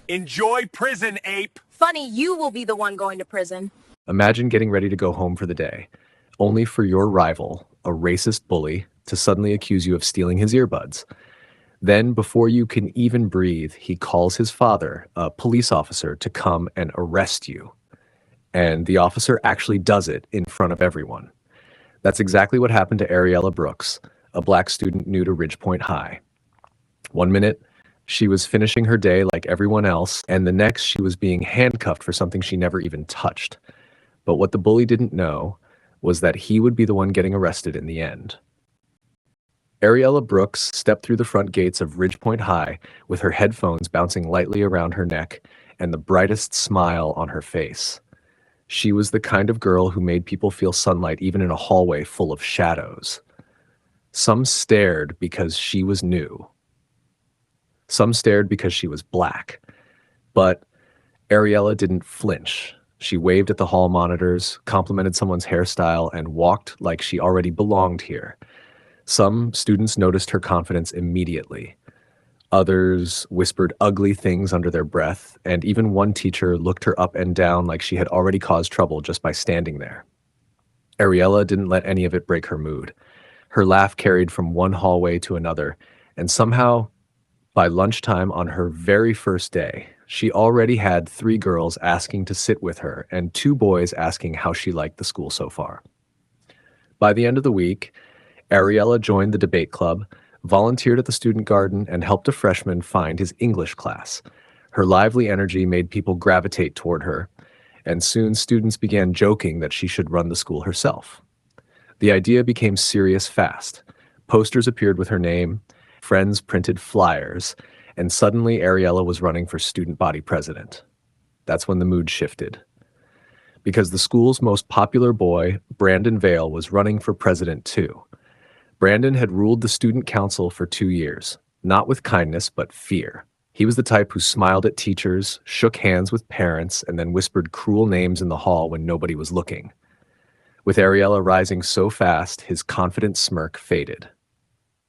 Enjoy prison, ape! Funny, you will be the one going to prison. Imagine getting ready to go home for the day, only for your rival, a racist bully, to suddenly accuse you of stealing his earbuds. Then, before you can even breathe, he calls his father, a police officer, to come and arrest you. And the officer actually does it in front of everyone. That's exactly what happened to Ariella Brooks, a black student new to Ridgepoint High. One minute, she was finishing her day like everyone else, and the next she was being handcuffed for something she never even touched. But what the bully didn't know was that he would be the one getting arrested in the end. Ariella Brooks stepped through the front gates of Ridgepoint High with her headphones bouncing lightly around her neck and the brightest smile on her face. She was the kind of girl who made people feel sunlight even in a hallway full of shadows. Some stared because she was new. Some stared because she was black. But Ariella didn't flinch. She waved at the hall monitors, complimented someone's hairstyle, and walked like she already belonged here. Some students noticed her confidence immediately. Others whispered ugly things under their breath, and even one teacher looked her up and down like she had already caused trouble just by standing there. Ariella didn't let any of it break her mood. Her laugh carried from one hallway to another, and somehow, by lunchtime on her very first day, she already had 3 girls asking to sit with her and 2 boys asking how she liked the school so far. By the end of the week, Ariella joined the debate club, volunteered at the student garden, and helped a freshman find his English class. Her lively energy made people gravitate toward her, and soon students began joking that she should run the school herself. The idea became serious fast. Posters appeared with her name, friends printed flyers, and suddenly Ariella was running for student body president. That's when the mood shifted. Because the school's most popular boy, Brandon Vale, was running for president too. Brandon had ruled the student council for 2 years, not with kindness, but fear. He was the type who smiled at teachers, shook hands with parents, and then whispered cruel names in the hall when nobody was looking. With Ariella rising so fast, his confident smirk faded.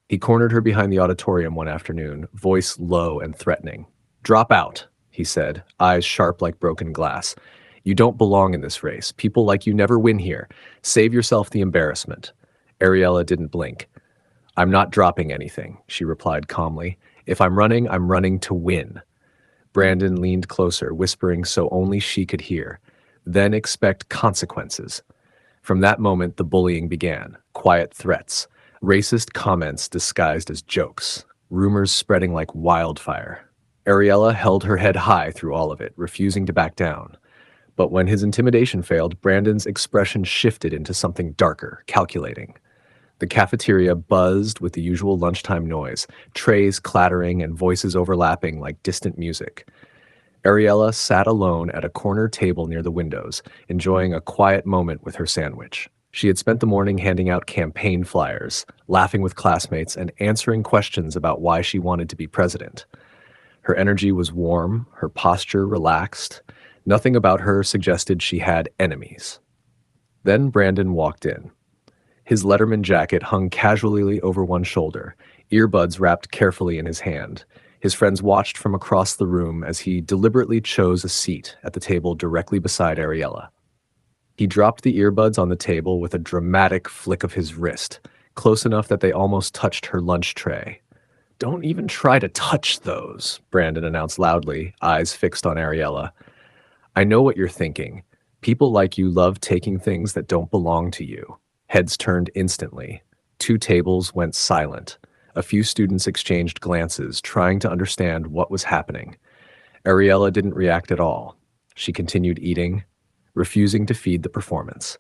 He cornered her behind the auditorium one afternoon, voice low and threatening. "Drop out," he said, eyes sharp like broken glass. "You don't belong in this race. People like you never win here. Save yourself the embarrassment." Ariella didn't blink. "I'm not dropping anything," she replied calmly. "If I'm running to win." Brandon leaned closer, whispering so only she could hear. "Then expect consequences." From that moment, the bullying began. Quiet threats, racist comments disguised as jokes, rumors spreading like wildfire. Ariella held her head high through all of it, refusing to back down. But when his intimidation failed, Brandon's expression shifted into something darker, calculating. The cafeteria buzzed with the usual lunchtime noise, trays clattering and voices overlapping like distant music. Ariella sat alone at a corner table near the windows, enjoying a quiet moment with her sandwich. She had spent the morning handing out campaign flyers, laughing with classmates, and answering questions about why she wanted to be president. Her energy was warm, her posture relaxed. Nothing about her suggested she had enemies. Then Brandon walked in. His Letterman jacket hung casually over one shoulder, earbuds wrapped carefully in his hand. His friends watched from across the room as he deliberately chose a seat at the table directly beside Ariella. He dropped the earbuds on the table with a dramatic flick of his wrist, close enough that they almost touched her lunch tray. "Don't even try to touch those," Brandon announced loudly, eyes fixed on Ariella. "I know what you're thinking. People like you love taking things that don't belong to you." Heads turned instantly. 2 tables went silent. A few students exchanged glances, trying to understand what was happening. Ariella didn't react at all. She continued eating, refusing to feed the performance.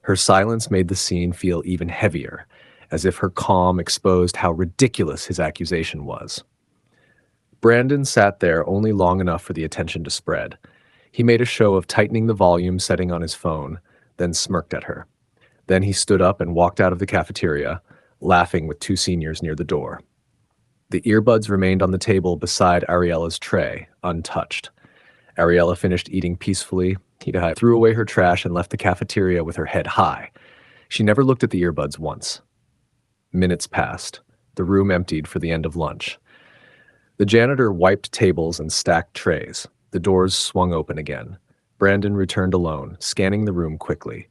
Her silence made the scene feel even heavier, as if her calm exposed how ridiculous his accusation was. Brandon sat there only long enough for the attention to spread. He made a show of tightening the volume setting on his phone, then smirked at her. Then he stood up and walked out of the cafeteria, laughing with 2 seniors near the door. The earbuds remained on the table beside Ariella's tray, untouched. Ariella finished eating peacefully. He threw away her trash and left the cafeteria with her head high. She never looked at the earbuds once. Minutes passed. The room emptied for the end of lunch. The janitor wiped tables and stacked trays. The doors swung open again. Brandon returned alone, scanning the room quickly.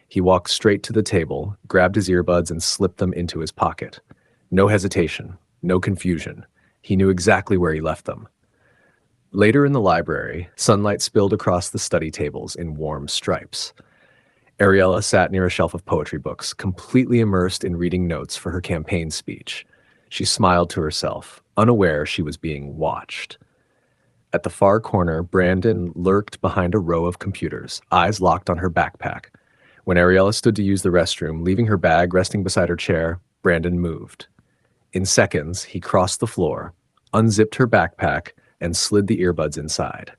He walked straight to the table, grabbed his earbuds, and slipped them into his pocket. No hesitation, no confusion. He knew exactly where he left them. Later in the library, sunlight spilled across the study tables in warm stripes. Ariella sat near a shelf of poetry books, completely immersed in reading notes for her campaign speech. She smiled to herself, unaware she was being watched. At the far corner, Brandon lurked behind a row of computers, eyes locked on her backpack. When Ariella stood to use the restroom, leaving her bag resting beside her chair, Brandon moved. In seconds, he crossed the floor, unzipped her backpack, and slid the earbuds inside.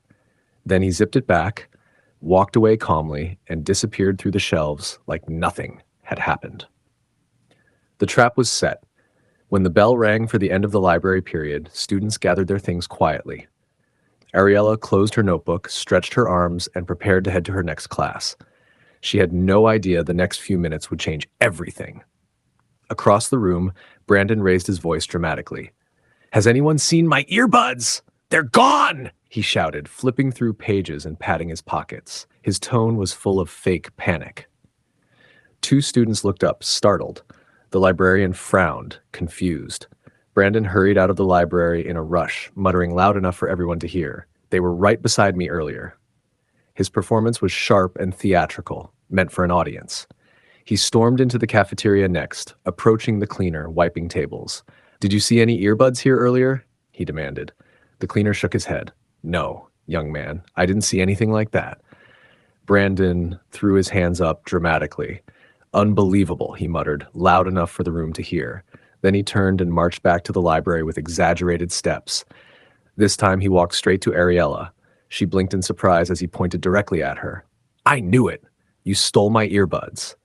Then he zipped it back, walked away calmly, and disappeared through the shelves like nothing had happened. The trap was set. When the bell rang for the end of the library period, students gathered their things quietly. Ariella closed her notebook, stretched her arms, and prepared to head to her next class. She had no idea the next few minutes would change everything. Across the room, Brandon raised his voice dramatically. "Has anyone seen my earbuds? They're gone!" he shouted, flipping through pages and patting his pockets. His tone was full of fake panic. Two students looked up, startled. The librarian frowned, confused. Brandon hurried out of the library in a rush, muttering loud enough for everyone to hear. "They were right beside me earlier." His performance was sharp and theatrical, meant for an audience. He stormed into the cafeteria next, approaching the cleaner, wiping tables. "Did you see any earbuds here earlier?" he demanded. The cleaner shook his head. "No, young man, I didn't see anything like that." Brandon threw his hands up dramatically. "Unbelievable," he muttered, loud enough for the room to hear. Then he turned and marched back to the library with exaggerated steps. This time he walked straight to Ariella. She blinked in surprise as he pointed directly at her. "I knew it! You stole my earbuds."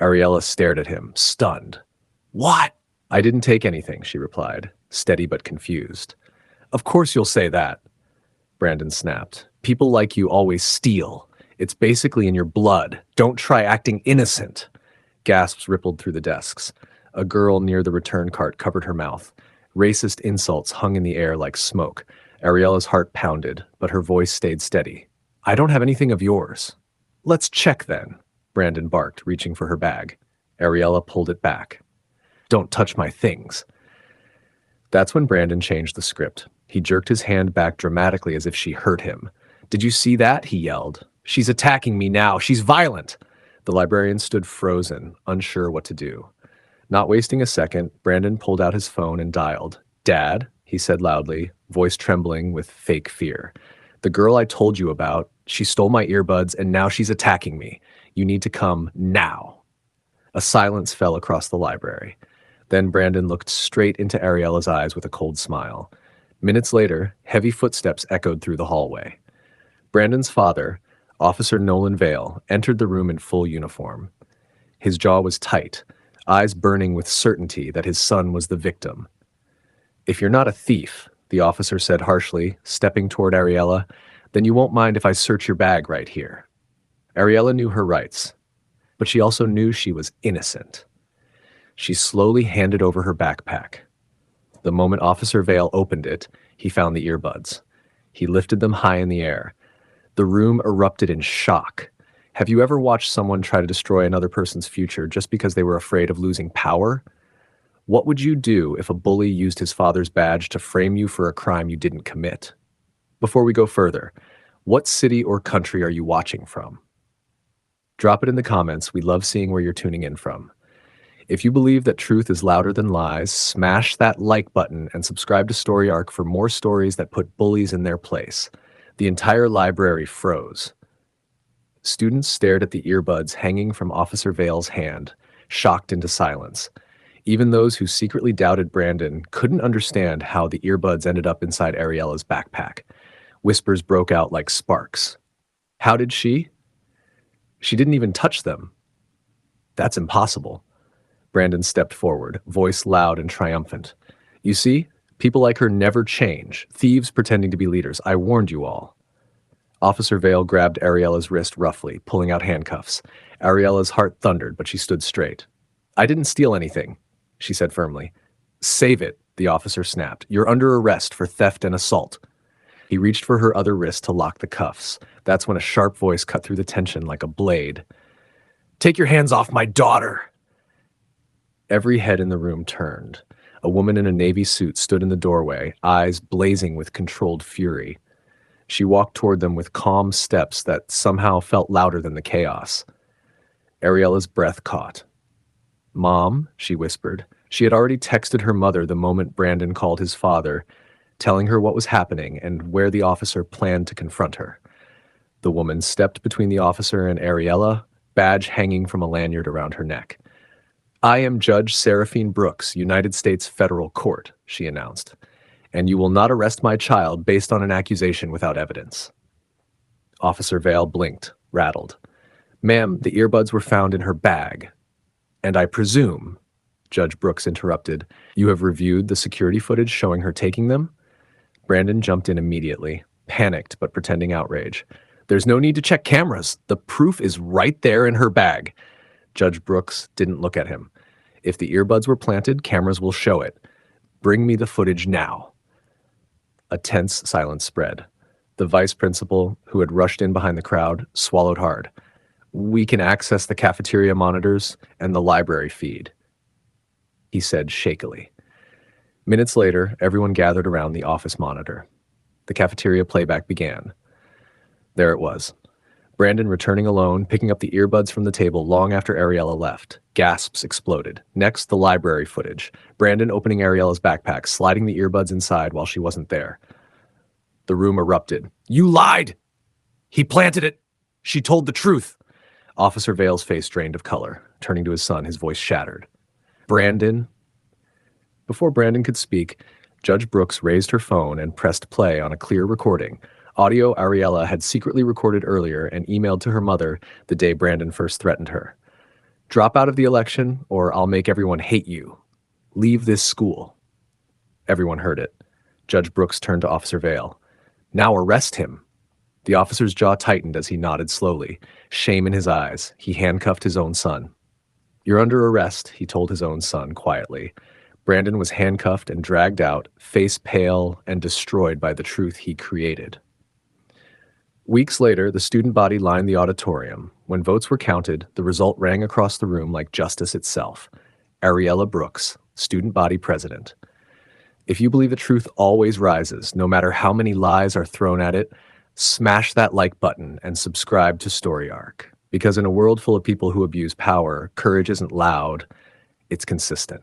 Ariella stared at him, stunned. "What?" "I didn't take anything," she replied, steady but confused. "Of course you'll say that," Brandon snapped. "People like you always steal. It's basically in your blood. Don't try acting innocent." Gasps rippled through the desks. A girl near the return cart covered her mouth. Racist insults hung in the air like smoke. Ariella's heart pounded, but her voice stayed steady. "I don't have anything of yours." "Let's check then," Brandon barked, reaching for her bag. Ariella pulled it back. "Don't touch my things." That's when Brandon changed the script. He jerked his hand back dramatically as if she hurt him. "Did you see that?" he yelled. "She's attacking me now. She's violent." The librarian stood frozen, unsure what to do. Not wasting a second, Brandon pulled out his phone and dialed. "Dad," he said loudly, voice trembling with fake fear. "The girl I told you about, she stole my earbuds and now she's attacking me. You need to come now." A silence fell across the library. Then Brandon looked straight into Ariella's eyes with a cold smile. Minutes later, heavy footsteps echoed through the hallway. Brandon's father, Officer Nolan Vale, entered the room in full uniform. His jaw was tight, eyes burning with certainty that his son was the victim. "If you're not a thief," the officer said harshly, stepping toward Ariella, "then you won't mind if I search your bag right here." Ariella knew her rights, but she also knew she was innocent. She slowly handed over her backpack. The moment Officer Vale opened it, he found the earbuds. He lifted them high in the air. The room erupted in shock. Have you ever watched someone try to destroy another person's future just because they were afraid of losing power? What would you do if a bully used his father's badge to frame you for a crime you didn't commit? Before we go further, what city or country are you watching from? Drop it in the comments. We love seeing where you're tuning in from. If you believe that truth is louder than lies, smash that like button and subscribe to Story Arc for more stories that put bullies in their place. The entire library froze. Students stared at the earbuds hanging from Officer Vale's hand, shocked into silence. Even those who secretly doubted Brandon couldn't understand how the earbuds ended up inside Ariella's backpack. Whispers broke out like sparks. How did she? She didn't even touch them. That's impossible. Brandon stepped forward, voice loud and triumphant. "You see, people like her never change. Thieves pretending to be leaders. I warned you all." Officer Vale grabbed Ariella's wrist roughly, pulling out handcuffs. Ariella's heart thundered, but she stood straight. "I didn't steal anything," she said firmly. "Save it," The officer snapped. "You're under arrest for theft and assault." He reached for her other wrist to lock the cuffs. That's when a sharp voice cut through the tension like a blade. "Take your hands off my daughter!" Every head in the room turned. A woman in a navy suit stood in the doorway, eyes blazing with controlled fury. She walked toward them with calm steps that somehow felt louder than the chaos. Ariella's breath caught. "Mom," she whispered. She had already texted her mother the moment Brandon called his father, telling her what was happening and where the officer planned to confront her. The woman stepped between the officer and Ariella, badge hanging from a lanyard around her neck. "I am Judge Seraphine Brooks, United States Federal Court," she announced, "and you will not arrest my child based on an accusation without evidence." Officer Vale blinked, rattled. "Ma'am, the earbuds were found in her bag. And I presume," Judge Brooks interrupted, "you have reviewed the security footage showing her taking them?" Brandon jumped in immediately, panicked but pretending outrage. "There's no need to check cameras. The proof is right there in her bag." Judge Brooks didn't look at him. "If the earbuds were planted, cameras will show it. Bring me the footage now." A tense silence spread. The vice principal, who had rushed in behind the crowd, swallowed hard. "We can access the cafeteria monitors and the library feed," he said shakily. Minutes later, everyone gathered around the office monitor. The cafeteria playback began. There it was. Brandon returning alone, picking up the earbuds from the table long after Ariella left. Gasps exploded. Next, the library footage. Brandon opening Ariella's backpack, sliding the earbuds inside while she wasn't there. The room erupted. "You lied! He planted it! She told the truth!" Officer Vale's face drained of color. Turning to his son, his voice shattered. "Brandon." Before Brandon could speak, Judge Brooks raised her phone and pressed play on a clear recording. Audio Ariella had secretly recorded earlier and emailed to her mother the day Brandon first threatened her. "Drop out of the election, or I'll make everyone hate you. Leave this school." Everyone heard it. Judge Brooks turned to Officer Vale. "Now arrest him." The officer's jaw tightened as he nodded slowly, shame in his eyes. He handcuffed his own son. "You're under arrest," he told his own son quietly. Brandon was handcuffed and dragged out, face pale and destroyed by the truth he created. Weeks later, the student body lined the auditorium. When votes were counted, the result rang across the room like justice itself. Ariella Brooks, student body president. If you believe the truth always rises, no matter how many lies are thrown at it, smash that like button and subscribe to Story Arc. Because in a world full of people who abuse power, courage isn't loud, it's consistent.